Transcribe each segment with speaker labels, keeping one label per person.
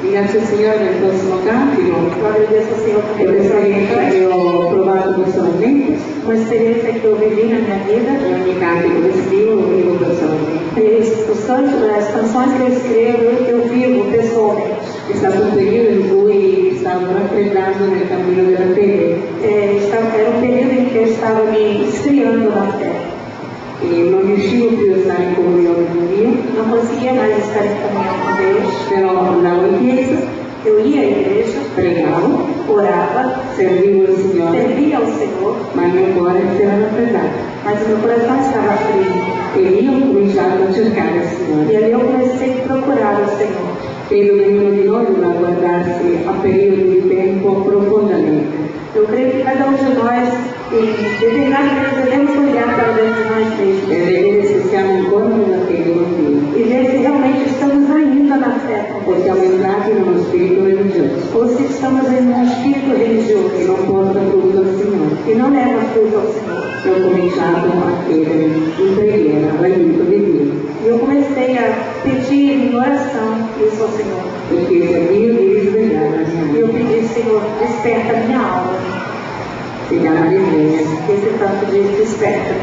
Speaker 1: Grazie al Signore per il prossimo cantico.
Speaker 2: Eu agradeço ao Senhor por
Speaker 1: È un'esperienza
Speaker 2: essa
Speaker 1: che ho provato personalmente.
Speaker 2: uma experiência que eu vivi na minha vida.
Speaker 1: Ogni cantico che scrivo lo vivo personalmente.
Speaker 2: E as canções que eu escrevo, eu vivo pessoalmente.
Speaker 1: È stato un periodo in cui stavo raffreddando nel cammino della fede
Speaker 2: Era um período em que eu estava me esfriando na fé.
Speaker 1: e non riuscivo più a stare in comunione con Dio,
Speaker 2: Não conseguia mais estar em comunhão com Deus.
Speaker 1: però andavo in chiesa,
Speaker 2: Eu ia à igreja,
Speaker 1: pregavo,
Speaker 2: orava,
Speaker 1: servivo il Signore,
Speaker 2: servia ao Senhor,
Speaker 1: ma il mio cuore si era raffreddato.
Speaker 2: mas o meu coração estava frio.
Speaker 1: E io ho cominciato a cercare il
Speaker 2: E
Speaker 1: Signore.
Speaker 2: ali eu comecei a procurar o Senhor.
Speaker 1: Credo che ognuno di noi dovrà guardarsi a periodi di tempo profondamente.
Speaker 2: Eu creio que cada um de nós, em determinado momento, devemos olhar para dentro de nós
Speaker 1: E
Speaker 2: mesmos
Speaker 1: vedere se siamo ancora nella fede con Dio
Speaker 2: e ver se realmente estamos ainda na fé com
Speaker 1: o
Speaker 2: Deus,
Speaker 1: siamo entrati in uno spirito religioso
Speaker 2: ou se estamos em um espírito
Speaker 1: che
Speaker 2: religioso
Speaker 1: non porta frutto al Signore.
Speaker 2: que não leva fruto ao Senhor.
Speaker 1: E ho cominciato a chiedere in preghiera l'aiuto di Dio
Speaker 2: E eu comecei a pedir em oração isso ao Senhor.
Speaker 1: e chiesi a Dio di risvegliare la mia
Speaker 2: E eu
Speaker 1: anima.
Speaker 2: pedi, Senhor, desperta minha alma.
Speaker 1: Si chiama risveglio.
Speaker 2: Esse tanto de desperta.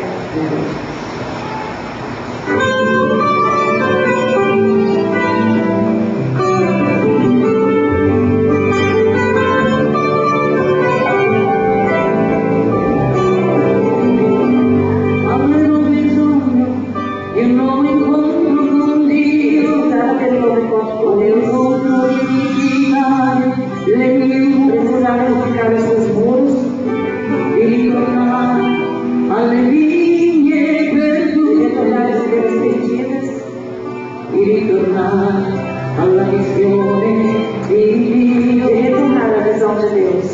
Speaker 1: Avevo bisogno di un nuovo incontro con Dio,
Speaker 2: Precisava ter um novo encontro com
Speaker 1: un
Speaker 2: Deus.
Speaker 1: incontro di ritirare le mie mura,
Speaker 2: Precisava edificar os seus muros,
Speaker 1: di ritornare alle vigne
Speaker 2: de
Speaker 1: perdute,
Speaker 2: retornar as vidas perdidas,
Speaker 1: di ritornare alla missione di
Speaker 2: de
Speaker 1: Dio.
Speaker 2: retornar à visão de Deus.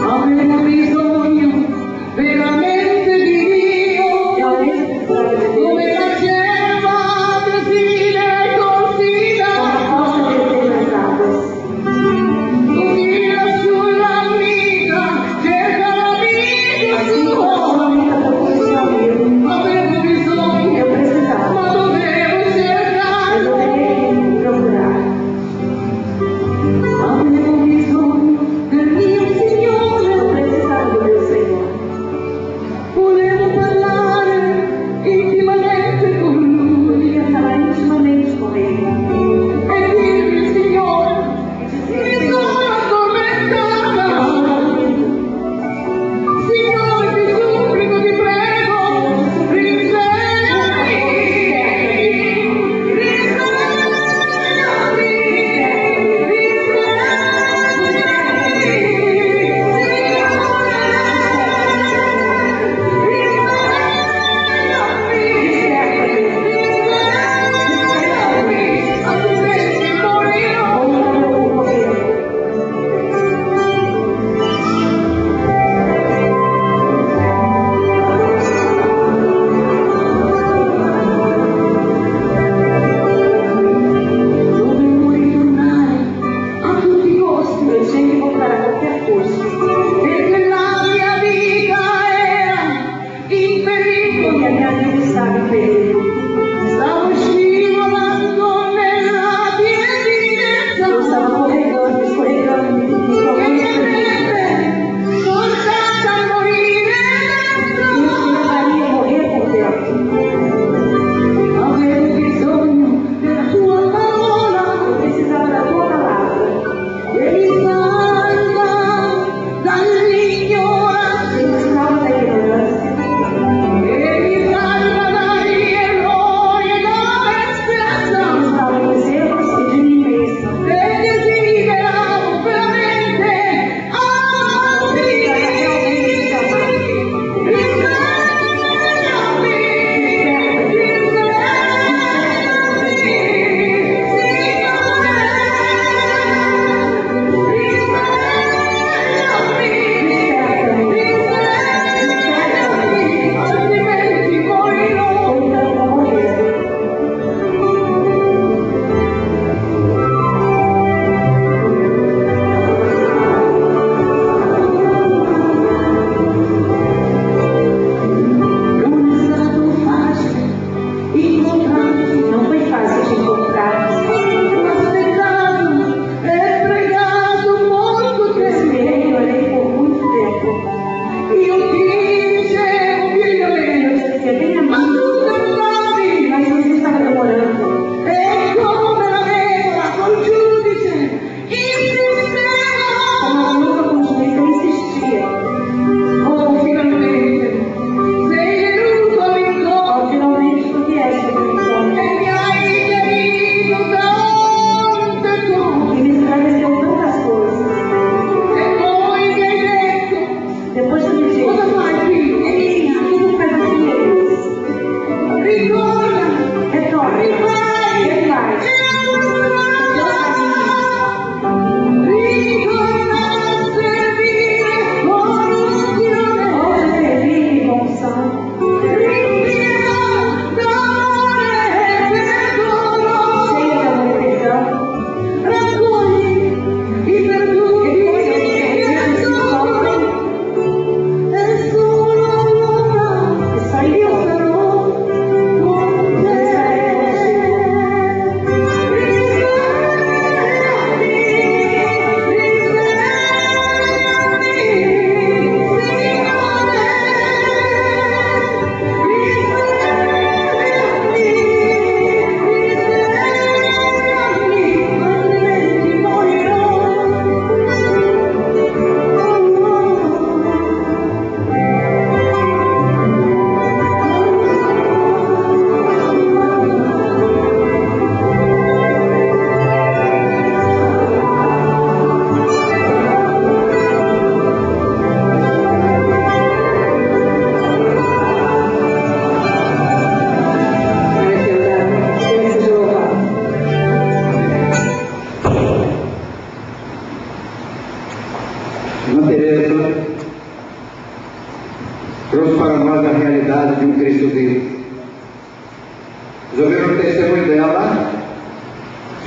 Speaker 1: Avevo bisogno veramente di Dio,
Speaker 2: Realmente precisava de Deus.
Speaker 1: come la cerva desile confida,
Speaker 2: Como a costa deseja as águas.
Speaker 1: confida sulla vita, cerca la vita
Speaker 2: Assim como a
Speaker 1: sua.
Speaker 2: sua amiga procura o seu amigo.
Speaker 1: Avevo bisogno,
Speaker 2: Eu precisava.
Speaker 1: ma dovevo
Speaker 2: Mas
Speaker 1: cercare.
Speaker 2: eu deveria procurar.
Speaker 1: Avevo bisogno del mio
Speaker 2: Eu
Speaker 1: Signore,
Speaker 2: precisava do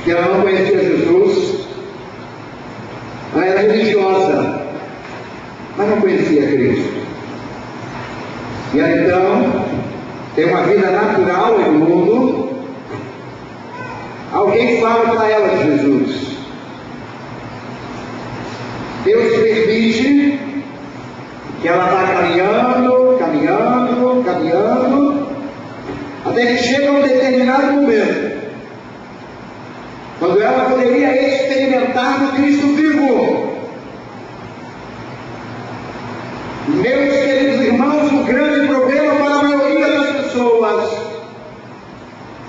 Speaker 3: que ela não conhecia Jesus. Ela era religiosa, mas não conhecia Cristo. E ela então tem uma vida natural no mundo. Alguém fala para ela de Jesus. Deus permite que ela está caminhando, até que chega um determinado momento, quando ela poderia experimentar do Cristo vivo. Meus queridos irmãos, o grande problema para a maioria das pessoas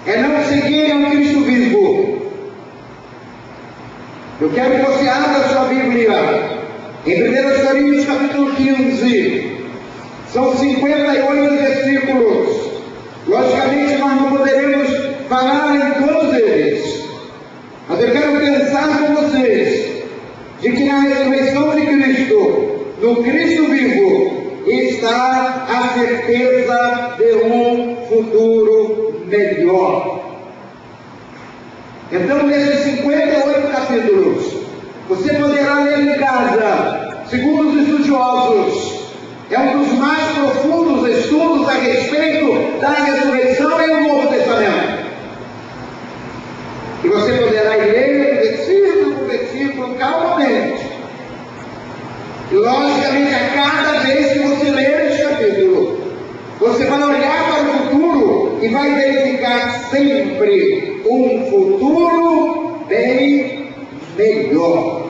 Speaker 3: é não seguirem o Cristo vivo. Eu quero que você abra sua Bíblia em 1 Coríntios capítulo 15. São 58 versículos. Logicamente nós não poderemos falar em todos eles, mas eu quero pensar com vocês de que na ressurreição de Cristo, no Cristo vivo, está a certeza de um futuro melhor. Então, nesses 58 capítulos, você poderá ler em casa, segundo os estudiosos, é um dos mais profundos estudos a respeito da ressurreição em o Novo Testamento. E você poderá ler versículo por versículo, calmamente. E logicamente, a cada vez que você ler este capítulo, você vai olhar para o futuro e vai verificar sempre um futuro bem melhor.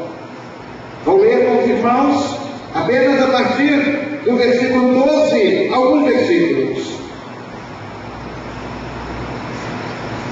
Speaker 3: Vou ler com os irmãos apenas a partir do versículo 12, alguns versículos.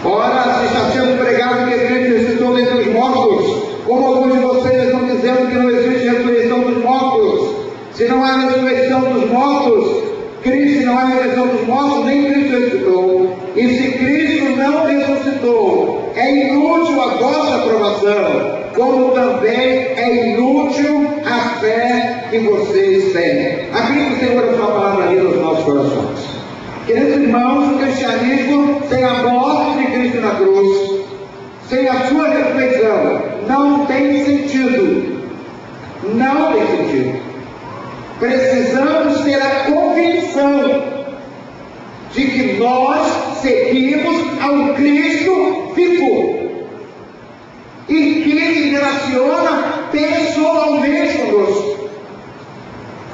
Speaker 3: Ora, se está sendo pregado que Cristo ressuscitou dentre os mortos, como alguns de vocês estão dizendo que não existe ressurreição dos mortos. Se não há ressurreição dos mortos, Cristo não há ressurreição dos mortos, nem Cristo ressuscitou. E se Cristo não ressuscitou, é inútil a vossa aprovação, como também é inútil a fé que vocês têm. Aplique o Senhor a sua palavra ali nos nossos corações. Queridos irmãos, o cristianismo sem a morte de Cristo na cruz, sem a sua ressurreição, não tem sentido. Não tem sentido. Precisamos ter a convicção de que nós seguimos ao Cristo vivo e que se relaciona pessoalmente conosco.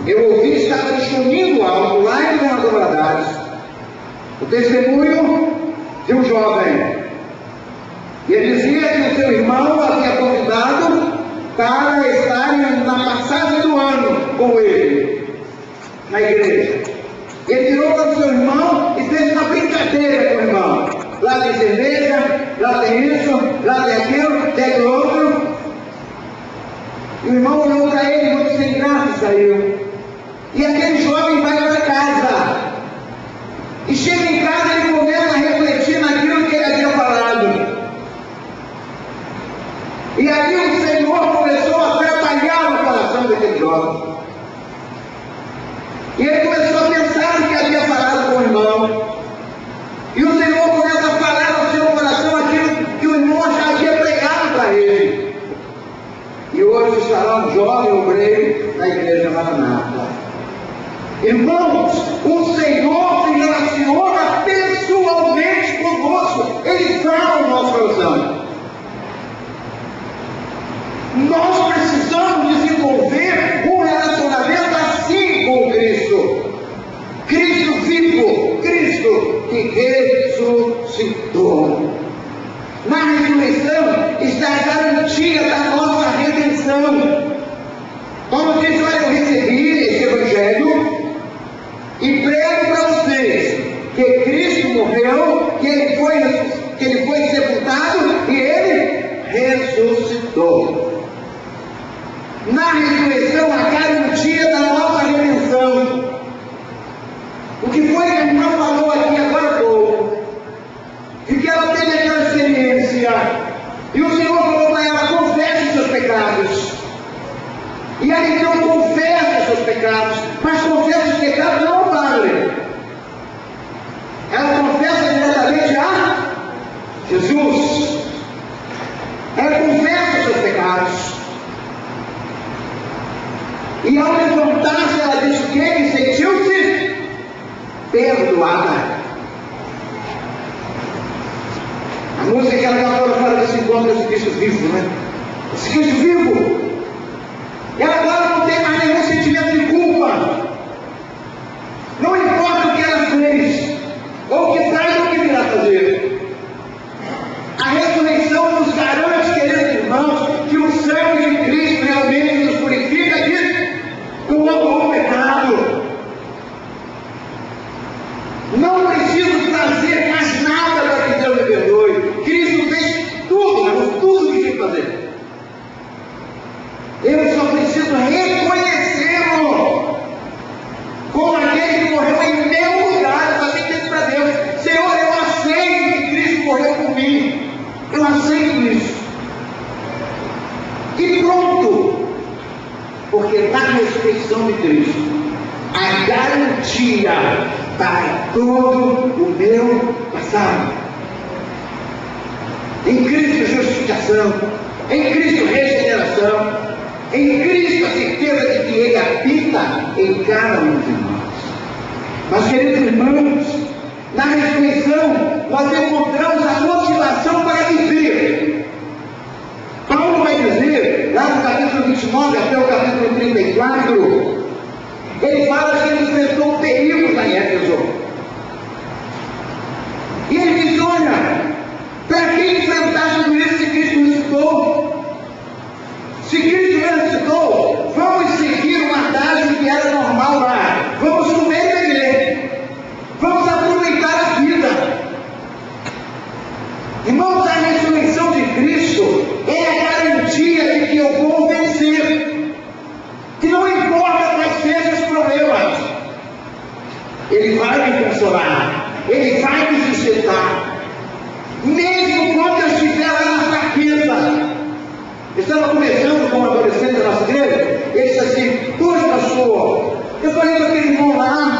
Speaker 3: Eu ouvi, estava discutindo algo lá em Governador Valadares, o testemunho de um jovem. E ele dizia que o seu irmão havia convidado para estar na passagem do ano com ele, na igreja. Ele virou para o seu irmão e fez uma brincadeira com o irmão. Lá tem cerveja, lá tem isso, lá tem aquilo, tem aquilo outro. E o irmão olhou para ele, muito sem graça, e saiu. E aquele jovem vai para casa. E chega em casa e ele começa a refletir naquilo que ele havia falado. E aí o Senhor começou a trabalhar no coração daquele jovem. E ele começou a pensar no que havia falado com o irmão. E o Senhor começa a falar no seu coração aquilo que o irmão já havia pregado para ele. E hoje estará um jovem obreiro na igreja Maranata. Irmãos, o Senhor se relaciona pessoalmente conosco. Ele está no nosso coração. Nós precisamos desenvolver um relacionamento assim com Cristo. Cristo vivo, Cristo que ressuscitou. Na ressurreição está a garantia da nossa redenção. Paulo diz: olha, eu recebi esse evangelho e prego para vocês que Cristo morreu, que ele foi sepultado e ele ressuscitou. Na ressurreição, a garantia da nossa redenção. O que foi que a irmã falou aqui agora há pouco? De que ela teve aquela experiência. E o Senhor falou para ela: confesse os seus pecados. E ela então confessa os seus pecados. Mas confessa os pecados não ao Padre. Ela confessa diretamente a Jesus. perdoada. A música que ela agora fala desse encontro desse Cristo vivo, né? Esse Cristo vivo. Ela agora não tem mais nenhum sentimento de culpa. Não importa o que ela fez, ou o que faz ou o que virá fazer. A ressurreição nos garante, queridos irmãos, que o sangue de Cristo realmente nos purifica de todo o pecado. Não preciso trazer mais nada para que Deus me perdoe. Cristo fez tudo, mas tudo o que tinha que fazer. Eu só preciso reconhecê-lo como aquele que morreu em meu lugar. Eu também disse para Deus: Senhor, eu aceito que Cristo morreu por mim. Eu aceito isso. E pronto. Porque na ressurreição de Cristo, a garantia para todo o meu passado. Em Cristo, justificação. Em Cristo, regeneração. Em Cristo, a certeza de que Ele habita em cada um de nós. Mas, queridos irmãos, na ressurreição, nós encontramos a motivação para viver. Paulo vai dizer, lá no capítulo 29 até o capítulo 34, ele fala que ele enfrentou perigos na Éfeso. E ele diz: olha, para que enfrentar tudo isso se Cristo ressuscitou? Se Cristo ressuscitou, vamos seguir uma adágio que era normal lá. Vamos comer e beber. Vamos aproveitar a vida. Irmãos, a ressurreição de Cristo é a garantia de que eu vou vencer. Que não importa quais sejam os problemas, Ele vai me consolar. Ele vai me sustentar. Mesmo quando eu estiver lá na fraqueza. Eu estava conversando com um adolescente da nossa igreja. Ele disse assim: poxa, pastor, eu falei para aquele irmão lá